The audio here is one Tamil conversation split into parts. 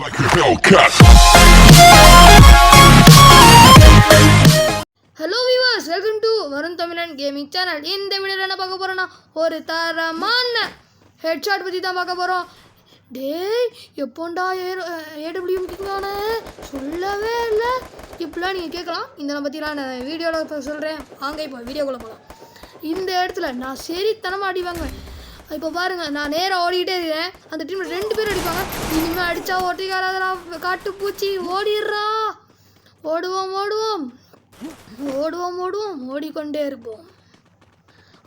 Like a Hellcat. Hello viewers, welcome to Varun தமிழன் கேமிங் சேனல். இந்த வீடியோவில் என்ன பார்க்க போகிறோன்னா, ஒரு தரமான ஹெட்ஷாட் பற்றி தான் பார்க்க போகிறோம். டேய், எப்போண்டா ஏடபிள்யூஎம் கிங்கான சொல்லவே இல்லை. இப்படிலாம் நீங்கள் கேட்கலாம். இந்த பற்றிலாம் நான் வீடியோவில் இப்போ சொல்கிறேன். வாங்க இப்போ வீடியோக்குள்ளே போகலாம். இந்த இடத்துல நான் சரித்தனமாக அடிவாங்க. இப்போ பாருங்கள், நான் நேராக ஓடிக்கிட்டே இருக்கேன். அந்த டீமில் 2 பேர் அடிப்பாங்க. இனிமேல் அடித்தா ஒட்டிக்காரதெல்லாம் காட்டு பூச்சி ஓடிடுறா. ஓடுவோம் ஓடுவோம் ஓடுவோம் ஓடுவோம் ஓடிக்கொண்டே இருப்போம்.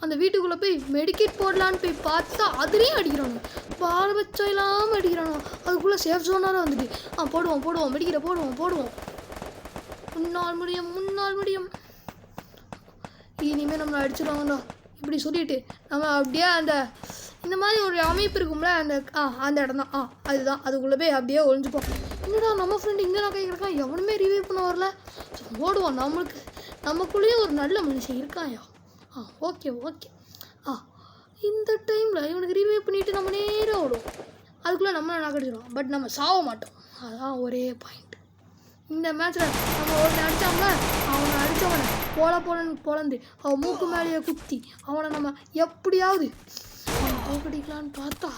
அந்த வீட்டுக்குள்ளே போய் மெடிக்கேட் போடலான்னு போய் பார்த்தா அதுலேயும் அடிக்கிறானு. பாரபட்சம் இல்லாமல் அடிக்கிறானோ. அதுக்குள்ளே சேஃப் ஜோனாலும் வந்துட்டு போடுவோம் போடுவோம் மெடிக்கேட்டை போடுவோம். முன்னால் முடியும். இனிமேல் நம்மளை அடிச்சிடுவாங்கண்ணா. இப்படி சொல்லிட்டு நம்ம அப்படியே இந்த மாதிரி ஒரு அமைப்பு இருக்கும்ல, அந்த இடம் தான். அதுதான். அதுக்குள்ளே போய் அப்படியே ஒழிஞ்சுப்போம். என்னடா நம்ம ஃப்ரெண்டு இங்கே நான் கேட்குறேன், எவனுமே ரிவ்யூ பண்ண வரல. ஓடுவோம். நமக்குள்ளேயே ஒரு நல்ல மனுஷன் இருக்காயா. ஓகே இந்த டைமில் இவனுக்கு ரிவ்யூ பண்ணிவிட்டு நம்ம நேராக ஓடுவோம். அதுக்குள்ளே நம்மளை நகடிச்சிடுவோம். பட் நம்ம சாக மாட்டோம். அதுதான் ஒரே பாயிண்ட். இந்த மேட்ச்சில் நம்ம ஒருத்தன் அடித்தாங்க. அவனை அடித்தவனை போலன்னு பொழந்து அவன் மூக்கு மேலேயே குத்தி அவனை நம்ம எப்படியாவது அவனை தோக்கடிக்கலான்னு பார்த்தா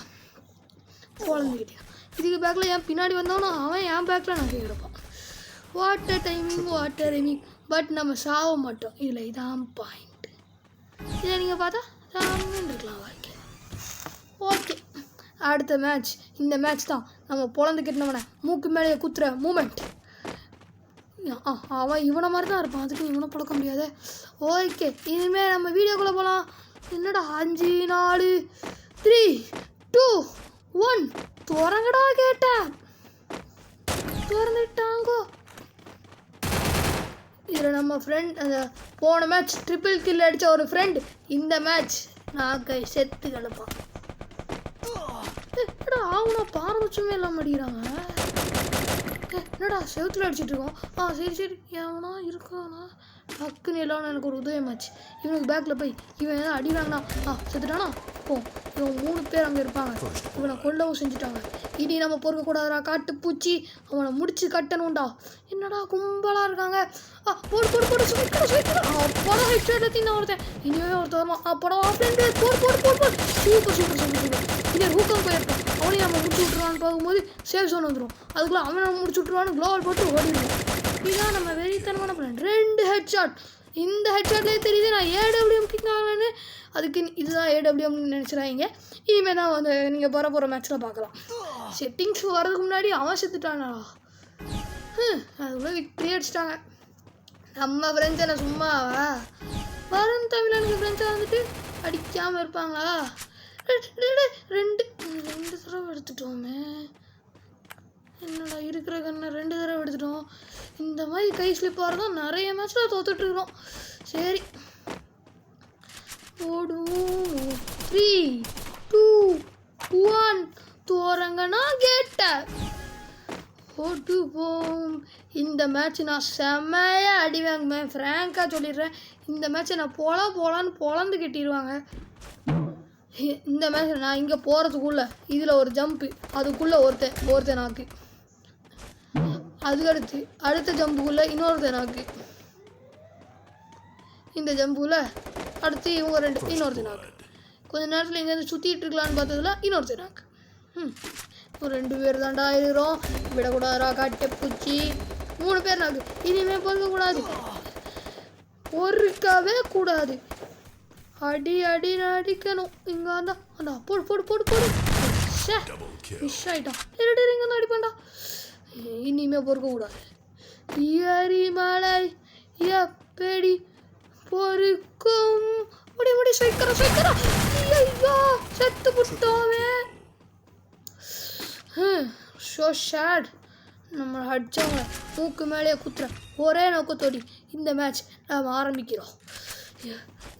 பொழந்துக்கிட்டேன். இதுக்கு பேக்கில் என் பின்னாடி வந்தவனும் அவன் என் பேக்கில் நான் கேட்குறப்பான். Water timing. பட் நம்ம சாக மாட்டோம். இதான் பாயிண்ட். இதை நீங்கள் பார்த்தா சாமின்னு இருக்கலாம் வாழ்க்கை. ஓகே, அடுத்த மேட்ச். இந்த மேட்ச் தான் நம்ம பொழந்து கட்டினவனை மூக்கு மேலேயே குத்துற மூமெண்ட். அவன் இவனை மாதிரி தான் இருப்பான். அதுக்கு இவனை பழக்க முடியாது. ஓகே, இனிமேல் நம்ம வீடியோக்குள்ளே போகலாம். என்னடா 5 4 3 2 1 துறங்கடா கேட்டேன். திறந்துட்டாங்கோ. இதில் நம்ம ஃப்ரெண்ட் அந்த போன மேட்ச் ட்ரிபிள் கில் அடித்த ஒரு ஃப்ரெண்ட் இந்த மேட்ச் நாக்கை செத்து கிடப்பான். அவனா பாரபட்சமே இல்லாமல் அடிக்கிறாங்க. என்னடா செவத்தில் அடிச்சுட்டு இருக்கோம். சரி எவனா இருக்கானா டக்குன்னு எல்லாம் எனக்கு ஒரு உதயமாச்சு. இவனுக்கு பேக்கில் போய் இவன் எதாவது அடிக்கிறாங்கண்ணா செத்துட்டானா. இவன் 3 பேர் அங்கே இருப்பாங்க. இவனை கொல்லவும் செஞ்சுட்டாங்க. இனி நம்ம பொறுக்கக்கூடாதுடா காட்டு பூச்சி. அவனை முடிச்சு கட்டணும்டா. என்னடா கும்பலாக இருக்காங்க. போடு அப்போதான் ஹெட்ஷாட் எடுத்து ஒருத்தன். இனிமே ஒருத்தர் வருவான். அப்போதான் ஆஃப்லைன் போடு. சூப்பர். இதே ஹூக்கம் போயிருப்பான். அவனையும் நம்ம முடிச்சு விட்ருவான்னு பார்க்கும்போது சேஃப் ஜோன் வந்துடும். அதுக்குள்ளே அவனை முடிச்சு விட்ருவான்னு க்ளோவல் போட்டு ஓடிடுவோம். இதுதான் நம்ம வெறித்தனமான பிளான். 2 ஹெட்ஷாட். இந்த ஹெட்ஷாட்லேயே தெரியுது நான் ஏடபிள்யூஎம் கிங் ஆகலன்னு. அதுக்கு இதுதான் ஏடபிள்யூஎம்னு நினச்சிடாங்க. இனிமேல் தான் நீங்கள் போகிற மேட்ச்சில் பார்க்கலாம். செட்டிங்ஸ் வர்றதுக்கு முன்னாடி அவன் செத்துட்டானா. அதுக்குள்ளே விக்ட்ரி அடிச்சிட்டாங்க. நம்ம ஃப்ரெண்ட்ஸை சும்மாவா வருண் தமிழனுக்கு ஃப்ரெண்ட்ஸாக வந்துட்டு அடிக்காமல் இருப்பாங்களா. 2 தடவை எடுத்துட்டோமே. என்னடா இருக்கிற கண்ணை 2 தடவை எடுத்துட்டோம். இந்த மாதிரி கை ஸ்லிப் ஆகிறதான் நிறைய மேட்ச்சில் தோத்துட்ருக்குறோம். சரி ஓடுவோம். 3 2 1 தோறங்கன்னா கேட்ட ஓட்டுவோம். இந்த மேட்ச் நான் செம்மையாக அடி வாங்குவேன். ஃப்ராங்காக சொல்லிடுறேன். இந்த மேட்ச்சை நான் போலான்னு பொழந்து கட்டிடுவாங்க. இந்த மேட்ச் நான் இங்கே போகிறதுக்குள்ளே இதில் ஒரு ஜம்ப்பு. அதுக்குள்ளே ஒருத்தன் நாக்கு. அதுக்கடுத்து அடுத்த ஜம்புக்குள்ளே இன்னொருத்தன் நாக்கு. இந்த ஜம்புக்குள்ளே அடுத்து இவங்க 2 இன்னொருத்தன் நாக்கு. கொஞ்சம் நேரத்தில் இங்கேருந்து சுற்றிட்டு இருக்கலான்னு பார்த்ததுல இன்னொருத்தன் நாக்கு. ஒரு 2 பேர் தாண்டா இருக்கிறோம். விடக்கூடாதா காட்டை பூச்சி. 3 பேர் நாக்கு. இனிமேல் பொறுக்கக்கூடாது. பொறுக்கவே கூடாது. அடின்னு அடிக்கணும். இங்கே வந்தா போடு. மிஸ் ஆகிட்டான். இங்கே வந்து அடிப்பான்டா. இனிமேல் பொறுக்கக்கூடாது. எரிமலை எப்படி பொறுக்கும். முடி சைக்கிறா. ஐயோ செத்து புட்டோமே. Show shade. நம்ம அடித்தவங்க மூக்கு மேலேயே குத்துற ஒரே நோக்கத்தோடி இந்த மேட்ச் நாம் ஆரம்பிக்கிறோம்.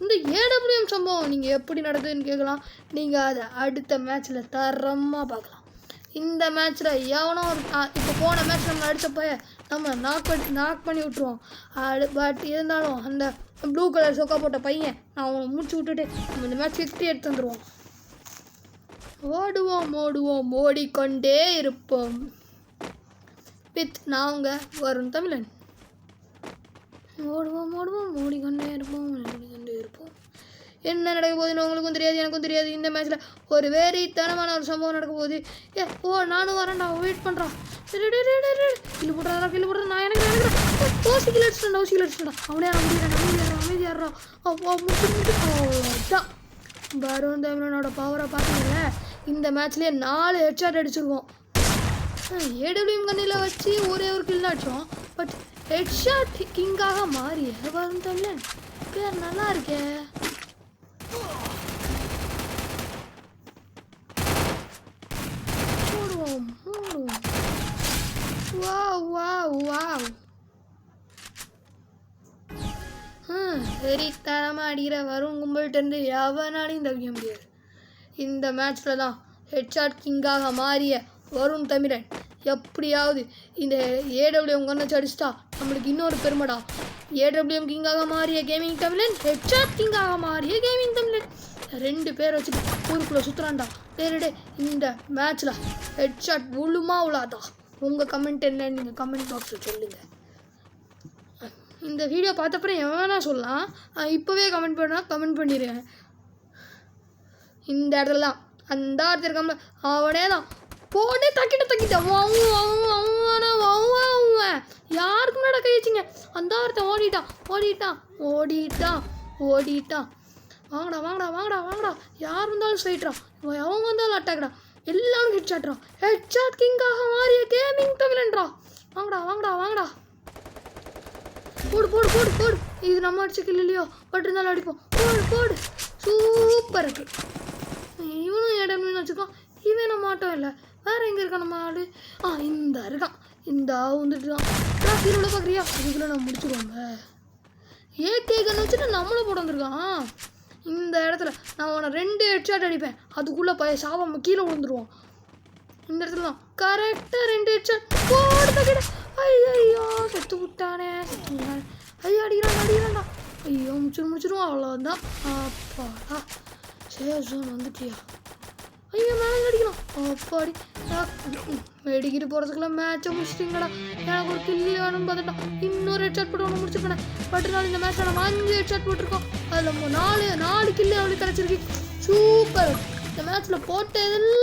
இந்த ஏடபிள்யூஎம் சம்பவம் நீங்கள் எப்படி நடக்குதுன்னு கேட்கலாம். நீங்கள் அதை அடுத்த மேட்ச்சில் தரமாக பார்க்கலாம். இந்த மேட்ச்சில் எவனோ இப்போ போன மேட்ச் நம்ம அடித்தப்போ நம்ம நாக் பண்ணி விட்ருவோம். பட் இருந்தாலும் அந்த ப்ளூ கலர் சொக்கா போட்ட பையன் நான் அவனை முடிச்சு விட்டுட்டு நம்ம இந்த மேட்ச் விக்ட்ரி எடுத்து வந்துடுவோம். ஓடுவோம் ஓடிக்கொண்டே இருப்போம். வித் நான் உங்கள் வருண் தமிழன். ஓடுவோம் ஓடிக்கொண்டே இருப்போம். என்ன நடக்க போகுதுன்னு உங்களுக்கும் தெரியாது, எனக்கும் தெரியாது. இந்த மேட்ச்சில் ஒரு வேறித்தனமான ஒரு சம்பவம் நடக்க போகுது. நானும் வரேன்டா, வெயிட் பண்ணுறான். கில்லு போடுறா நான் எனக்கு ஓசிக்கில் அடிச்சுட்டா. அவனே அமைதியாடுறா. அவ்வளோதான். வருண் தமிழனோட பவரை பார்த்தீங்கல்ல, இந்த மேட்ச்லேயே 4 ஹெட்ஷாட் அடிச்சிருவோம். ஏடபிள்யூஎம் கண்ணில் வச்சு ஒரே ஒரு கில் தான் அடித்தோம். பட் ஹெட்ஷாட் கிங்காக மாறிய வருண் தமிழன் பேர் நல்லா இருக்கே. வெறித்தனமாக அடிக்கிற வரும் கும்பல்கிட்டருந்து எவனாலையும் தவிக்க முடியாது. இந்த மேட்ச்சில் தான் ஹெட்ஷாட் கிங்காக மாறிய வருண் தமிழன் எப்படியாவது இந்த ஏடபிள்யூஎம் கண்ணை அடிச்சிட்டா நம்மளுக்கு இன்னொரு பெருமைடா. ஏடபிள்யூஎம் கிங்காக மாறிய கேமிங் தமிழன், ஹெட்ஷாட் கிங்காக மாறிய கேமிங் தமிழன் 2 பேர் வச்சுட்டு ஊருக்குள்ளே சுற்றுறான்டா. டே இந்த மேட்ச்சில் ஹெட்ஷாட் உழுமா உழாதா? உங்கள் கமெண்ட் என்னன்னு நீங்கள் கமெண்ட் பாக்ஸில் சொல்லுங்கள். இந்த வீடியோ பார்த்தப்பறம் எவனா சொல்லலாம், இப்போவே கமெண்ட் பண்ணிடுறேன். இந்த இடத்துல தான் அந்த ஒருத்தர் இருக்காமல அவனே தான் போனே தக்கிட்டான். யாருக்கு முன்னாடி கை வச்சிங்க? அந்த ஒருத்தன் ஓடிட்டான். வாங்கடா. யார் வந்தாலும் ஸ்ட்ரைட்ரா, அவங்க வந்தாலும் அட்டாக்டா, எல்லாரும் ஹெட்ஷாட்றான். ஹெட்ஷாட் கிங்காக மாறிய கேமிங் தமிழன்டா. வாங்கடா. போடு. இது நம்ம அடிச்ச கில் இல்லையோ, பட் இருந்தாலும் அடிப்போம். போடு. சூப்பர் இருக்கு. இவனும் இடம்னு வச்சுருக்கான். இவன் நம்ம ஆட்டம் இல்லை, வேற எங்கே இருக்கான் நம்ம ஆடு? இந்த இருக்கான். இந்த வந்துட்டுதான் கீழே பார்க்குறியா? இதுக்குள்ளே நம்ம முடிச்சுருவாங்க. ஏகேகன்னு வச்சுட்டு நம்மளை போட்டு வந்திருக்கான். இந்த இடத்துல நான் உன 2 ஹெட்ஷாட் அடிப்பேன், அதுக்குள்ளே சாபம் கீழே விழுந்துருவான். இந்த இடத்துல தான் கரெக்டாக 2 ஹெட்ஷாட் போட்டு. ஐயோ செத்து விட்டானே. ஐயோ அடிக்கிறான்டா. ஐயோ முடிச்சிருவோம். அவ்வளோதான். அப்பாடா சேஃப் ஜோன் வந்துட்டியா? ஐயோ மேலே அடிக்கலாம். அப்பாடி வெடிக்கிட்டு போகிறதுக்குள்ள மேட்சை முடிச்சிட்டிங்கடா. எனக்கு ஒரு கில்லி வேணும்னு பார்த்துட்டா. இன்னொரு ஹெட்ஷாட் போட்டு ஒன்று முடிச்சிருப்பேன். பட் நாள் இந்த மேட்ச்சில் நம்ம 5 ஹெட்ஷாட் போட்டிருக்கோம். அதில் 4 கில்லி அவளுக்கு கிடச்சிருக்கு. சூப்பர். இந்த மேட்ச்சில் போட்டதெல்லாம்